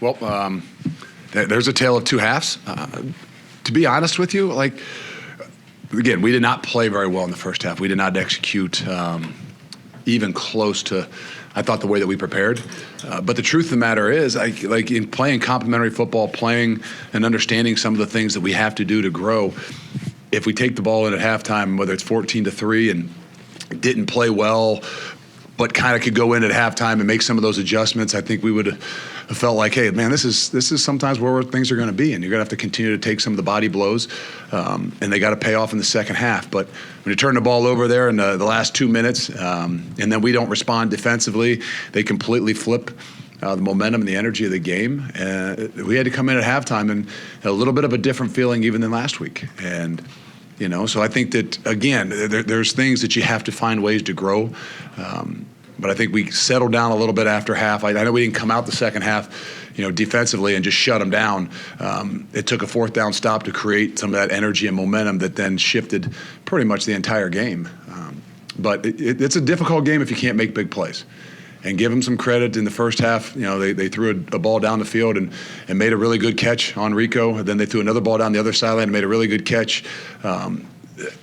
Well, there's a tale of two halves. To be honest with you, again, we did not play very well in the first half. We did not execute even close to, I thought, the way that we prepared. But the truth of the matter is, in playing complementary football, playing and understanding some of the things that we have to do to grow, if we take the ball in at halftime, whether it's 14-3 and didn't play well, but kind of could go in at halftime and make some of those adjustments, I think we would have felt like, hey, man, this is sometimes where things are going to be, and you're going to have to continue to take some of the body blows, and they got to pay off in the second half. But when you turn the ball over there in the last 2 minutes, and then we don't respond defensively, they completely flip the momentum and the energy of the game. We had to come in at halftime and a little bit of a different feeling even than last week. And so I think that, again, there's things that you have to find ways to grow. But I think we settled down a little bit after half. I know we didn't come out the second half, defensively and just shut them down. It took a fourth down stop to create some of that energy and momentum that then shifted pretty much the entire game. But it's a difficult game if you can't make big plays. And give them some credit in the first half. They threw a ball down the field and made a really good catch on Rico. And then they threw another ball down the other sideline and made a really good catch.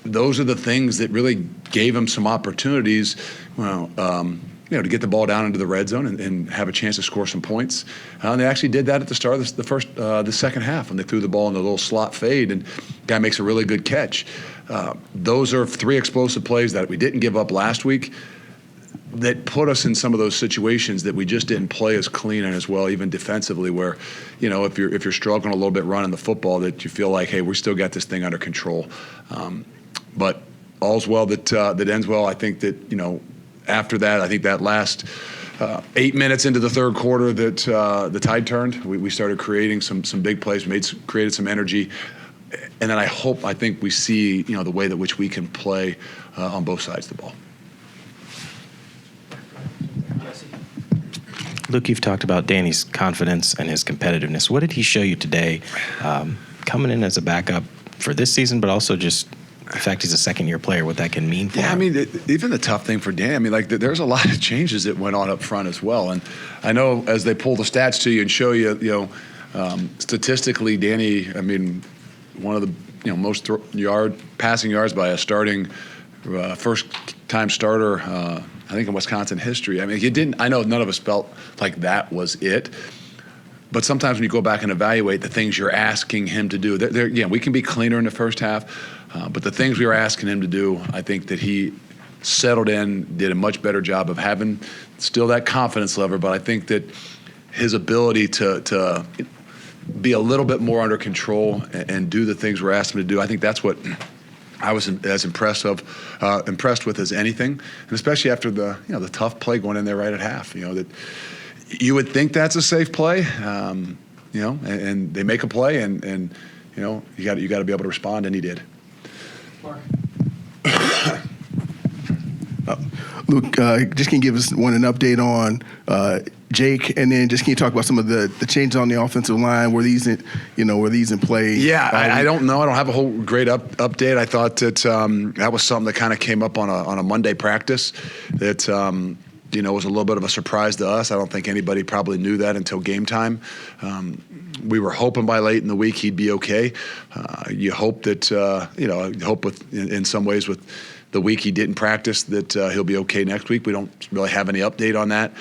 Those are the things that really gave them some opportunities, to get the ball down into the red zone and have a chance to score some points. And they actually did that at the start of the second half when they threw the ball in the little slot fade, and the guy makes a really good catch. Those are three explosive plays that we didn't give up last week that put us in some of those situations that we just didn't play as clean and as well, even defensively, where, if you're struggling a little bit running the football, that you feel like, hey, we still got this thing under control. But all's well that ends well. I think that, after that, I think that last 8 minutes into the third quarter that the tide turned. We started creating some big plays, created some energy. And then I think we see, the way that which we can play on both sides of the ball. Luke, you've talked about Danny's confidence and his competitiveness. What did he show you today, coming in as a backup for this season, but also just the fact he's a second-year player, what that can mean for him? Even the tough thing for Dan, there's a lot of changes that went on up front as well. And I know as they pull the stats to you and show you, statistically, Danny, one of the most passing yards by a starting first-time starter, I think in Wisconsin history. I know none of us felt like that was it. But sometimes when you go back and evaluate the things you're asking him to do, we can be cleaner in the first half, but the things we were asking him to do, I think that he settled in, did a much better job of having still that confidence level, but I think that his ability to be a little bit more under control and do the things we're asking him to do, I think that's what I was as impressed with as anything, and especially after the tough play going in there right at half. That you would think that's a safe play, and they make a play, and you got to be able to respond, and he did. Mark. Luke, just can you give us an update on Jake, and then just can you talk about some of the changes on the offensive line? Were these in play? Yeah, I don't know. I don't have a whole great update. I thought that that was something that kind of came up on a Monday practice that was a little bit of a surprise to us. I don't think anybody probably knew that until game time. We were hoping by late in the week he'd be okay. You hope that in some ways with the week he didn't practice that he'll be okay next week. We don't really have any update on that.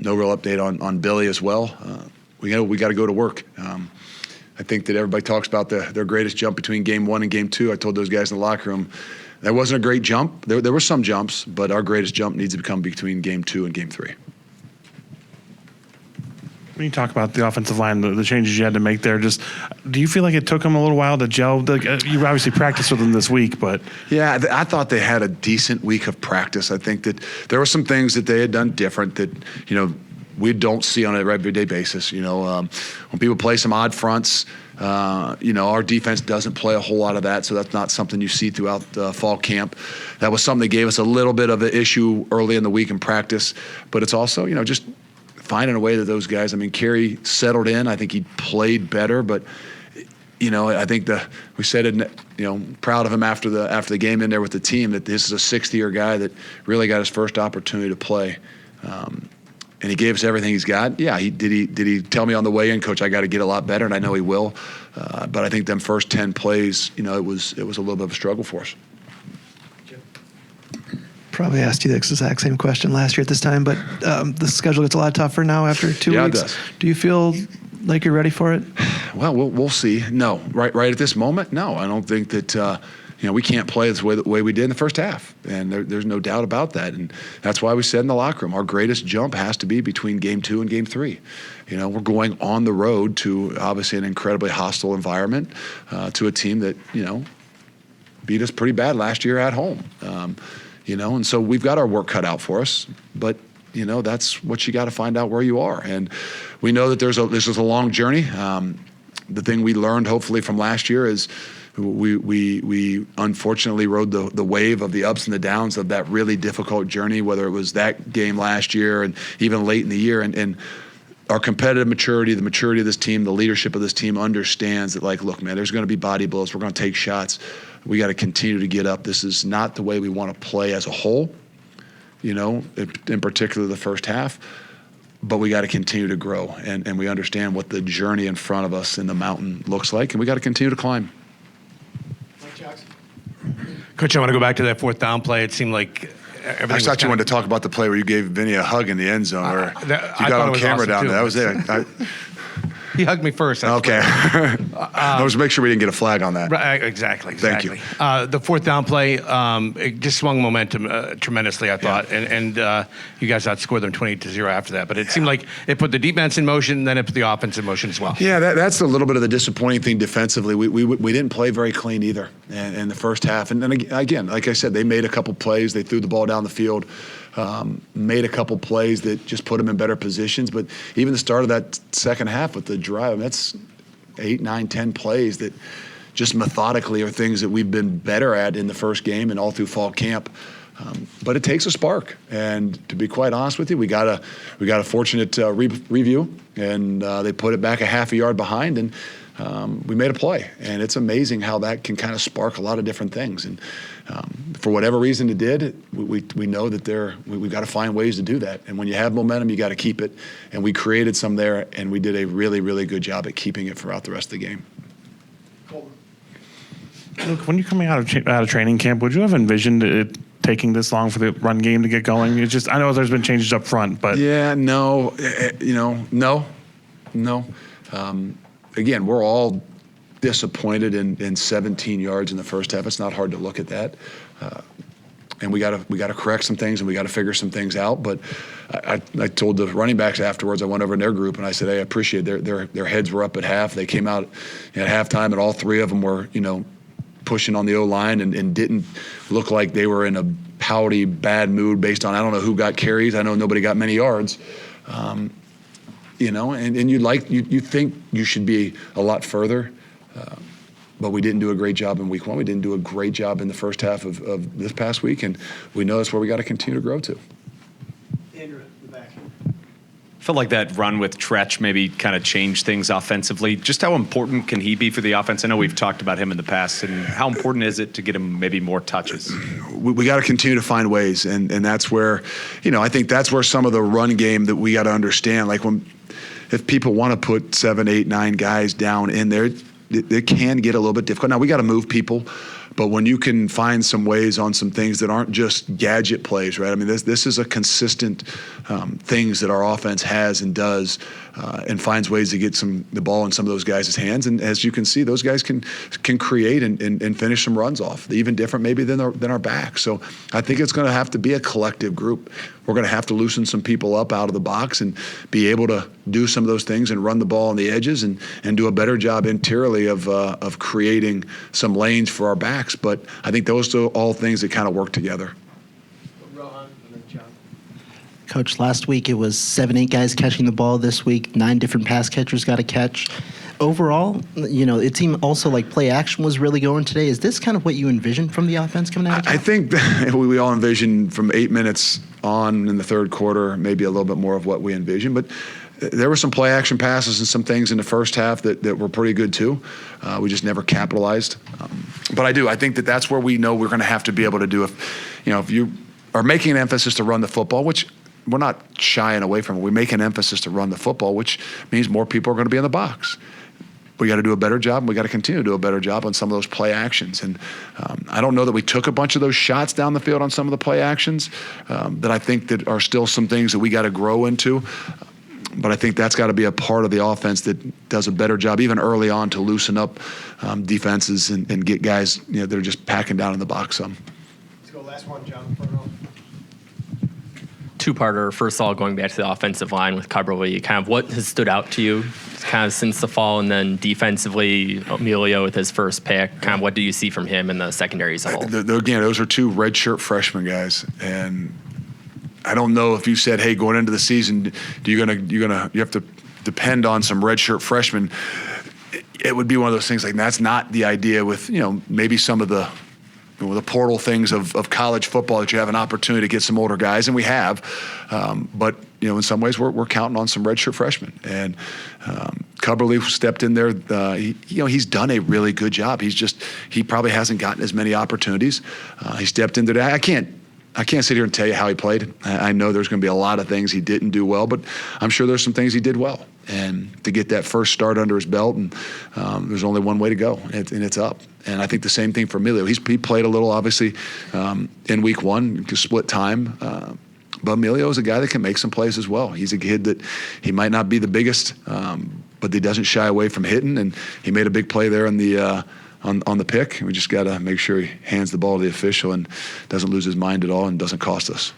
No real update on Billy as well. We got to go to work. I think that everybody talks about their greatest jump between game 1 and game 2. I told those guys in the locker room that wasn't a great jump. There were some jumps, but our greatest jump needs to come between game 2 and game 3. When you talk about the offensive line, the changes you had to make there, just do you feel like it took them a little while to gel? You obviously practiced with them this week, but yeah, I thought they had a decent week of practice. I think that there were some things that they had done different that we don't see on a everyday basis. When people play some odd fronts, our defense doesn't play a whole lot of that, so that's not something you see throughout fall camp. That was something that gave us a little bit of an issue early in the week in practice, but it's also just finding a way that those guys. Kerry settled in. I think he played better, but I think we said it. Proud of him after the game in there with the team that this is a 6th-year guy that really got his first opportunity to play. and he gave us everything he's got. Yeah, did he tell me on the way in, Coach, I got to get a lot better, and I know he will. But I think them first 10 plays, it was a little bit of a struggle for us. Probably asked you the exact same question last year at this time, but the schedule gets a lot tougher now after 2 weeks. Yeah, it does. Do you feel like you're ready for it? Well, we'll see. No, right at this moment, no. I don't think that we can't play the way we did in the first half, and there's no doubt about that. And that's why we said in the locker room, our greatest jump has to be between game 2 and game 3. We're going on the road to obviously an incredibly hostile environment, to a team that beat us pretty bad last year at home. And so we've got our work cut out for us, but that's what you got to find out where you are. And we know that this is a long journey. The thing we learned hopefully from last year is we unfortunately rode the wave of the ups and the downs of that really difficult journey, whether it was that game last year and even late in the year. And our competitive maturity, the maturity of this team, the leadership of this team understands that, look, man, there's going to be body blows. We're going to take shots. We got to continue to get up. This is not the way we want to play as a whole, in particular the first half. But we got to continue to grow, and we understand what the journey in front of us in the mountain looks like, and we got to continue to climb. Coach, I want to go back to that fourth down play. It seemed like everything. I thought you wanted to talk about the play where you gave Vinny a hug in the end zone, or you got on camera awesome down too. there. That was it. He hugged me first. Okay. I was make sure we didn't get a flag on that. Right, exactly. Thank you. The fourth down play, it just swung momentum tremendously, I thought, and you guys outscored them 28-0 after that. But it seemed like it put the defense in motion, then it put the offense in motion as well. Yeah, that's a little bit of the disappointing thing defensively. We didn't play very clean either in the first half. And then again, like I said, they made a couple plays. They threw the ball down the field. Made a couple plays that just put them in better positions. But even the start of that second half with the drive, that's 8, 9, 10 plays that just methodically are things that we've been better at in the first game and all through fall camp. But it takes a spark. And to be quite honest with you, we got a fortunate review, and they put it back a half a yard behind, and we made a play. And it's amazing how that can kind of spark a lot of different things. And for whatever reason it did, we know that we've got to find ways to do that. And when you have momentum, you got to keep it. And we created some there, and we did a really, really good job at keeping it throughout the rest of the game. Look, when you're coming out of training camp, would you have envisioned it taking this long for the run game to get going? It's just, I know there's been changes up front, but yeah, no. Again, we're all disappointed in 17 yards in the first half. It's not hard to look at that, and we got to correct some things, and we got to figure some things out. But I told the running backs afterwards. I went over in their group and I said, "Hey, I appreciate their heads were up at half. They came out at halftime, and all three of them were pushing on the O-line and didn't look like they were in a pouty, bad mood based on I don't know who got carries. I know nobody got many yards." And you think you should be a lot further, but we didn't do a great job in week 1. We didn't do a great job in the first half of this past week, and we know that's where we got to continue to grow to. Andrew, the back. Felt like that run with Tretch maybe kind of changed things offensively. Just how important can he be for the offense? I know we've talked about him in the past, and how important is it to get him maybe more touches? We got to continue to find ways, and that's where, I think that's where some of the run game that we got to understand, like if people want to put 7, 8, 9 guys down in there, it can get a little bit difficult. Now, we got to move people, but when you can find some ways on some things that aren't just gadget plays, right? I mean, this is a consistent things that our offense has and does and finds ways to get the ball in some of those guys' hands. And as you can see, those guys can create and finish some runs off, even different maybe than our backs. So I think it's going to have to be a collective group. We're going to have to loosen some people up out of the box and be able to do some of those things and run the ball on the edges and do a better job interiorly of creating some lanes for our backs. But I think those are all things that kind of work together. Rohan and then John. Coach, last week it was 7, 8 guys catching the ball. This week, 9 different pass catchers got a catch. Overall, it seemed also like play action was really going today. Is this kind of what you envisioned from the offense coming out of camp? I think that we all envisioned from 8 minutes on in the third quarter, maybe a little bit more of what we envisioned. But there were some play action passes and some things in the first half that were pretty good too. We just never capitalized. But I think that's where we know we're going to have to be able to do if you are making an emphasis to run the football, which we're not shying away from it. We make an emphasis to run the football, which means more people are going to be in the box. We got to do a better job, and we got to continue to do a better job on some of those play actions. And I don't know that we took a bunch of those shots down the field on some of the play actions that I think that are still some things that we got to grow into. But I think that's got to be a part of the offense that does a better job, even early on, to loosen up defenses and get guys that are just packing down in the box some. Let's go last one, John. Two-parter. First of all, going back to the offensive line with Coverly, kind of what has stood out to you kind of since the fall, and then defensively, Emilio with his first pick, kind of what do you see from him in the secondary as a whole? Again, those are two redshirt freshman guys, and I don't know if you said, hey, going into the season, you have to depend on some redshirt freshmen. It would be one of those things like that's not the idea with maybe some of the portal things of college football that you have an opportunity to get some older guys, and we have. But in some ways we're counting on some redshirt freshmen. And Cubberly stepped in there. He's done a really good job. He probably hasn't gotten as many opportunities. He stepped into that. I can't sit here and tell you how he played. I know there's going to be a lot of things he didn't do well, but I'm sure there's some things he did well. And to get that first start under his belt, and there's only one way to go, and it's up. And I think the same thing for Emilio. He played a little, obviously, in week one, to split time. But Emilio is a guy that can make some plays as well. He's a kid that he might not be the biggest, but he doesn't shy away from hitting. And he made a big play there on the pick. We just got to make sure he hands the ball to the official and doesn't lose his mind at all and doesn't cost us.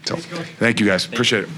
So, thank you guys. Appreciate it.